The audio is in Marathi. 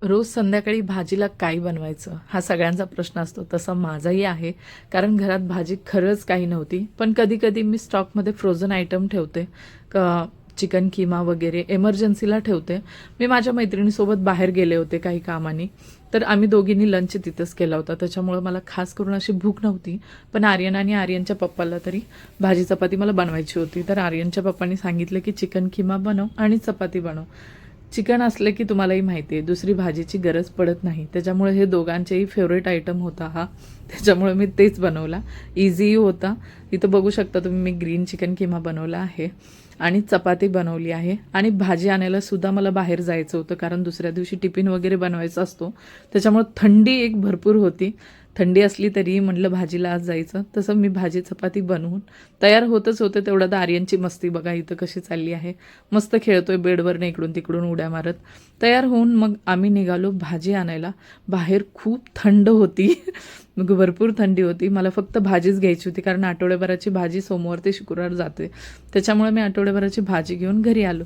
रोज संध्याकाळी भाजीला काय बनवायचं हा सगळ्यांचा प्रश्न असतो. तसा माझाही आहे, कारण घरात भाजी खरंच काही नव्हती. पण कधी-कधी मी स्टॉकमध्ये फ्रोझन आयटम ठेवते. चिकन किमा वगैरे एमर्जन्सीला ठेवते. मी माझ्या मैत्रिणीसोबत बाहेर गेले होते काही कामानी, तर आम्ही दोघींनी लंच तिथंच केला होता. त्याच्यामुळं मला खास करून अशी भूक नव्हती. पण आर्यन आणि आर्यनच्या पप्पाला तरी भाजी चपाती मला बनवायची होती. तर आर्यनच्या पप्पांनी सांगितलं की चिकन किमा बनव आणि चपाती बनव. चिकन असलं की तुम्हालाही माहिती आहे दुसरी भाजीची गरज पडत नाही. त्याच्यामुळे हे दोघांचेही फेवरेट आयटम होता हा. त्याच्यामुळे मी तेच बनवला. इझीही होता. इथं बघू शकता तुम्ही, मी ग्रीन चिकन किमा बनवला आहे आणि चपाती बनवली आहे. आणि भाजी आणायला सुद्धा मला बाहेर जायचं होतं, कारण दुसऱ्या दिवशी टिफिन वगैरे बनवायचा असतो. त्याच्यामुळे थंडी एक भरपूर होती. थंडी असली तरी म्हटलं भाजीला आज जायचं. तसं मी भाजी चपाती बनवून तयार होतच होते, तेवढ्यात आर्यनची मस्ती बघा इथं कशी चालली आहे. मस्त खेळतोय बेडवरनं इकडून तिकडून उड्या मारत. तयार होऊन मग आम्ही निघालो भाजी आणायला. बाहेर खूप थंड होती. मग भरपूर थंडी होती. मला फक्त भाजीच घ्यायची होती, कारण आठवड्याभराची भाजी सोमवार ते शुक्रवार जाते. त्याच्यामुळे मी आठवड्याभराची भाजी घेऊन घरी आलो.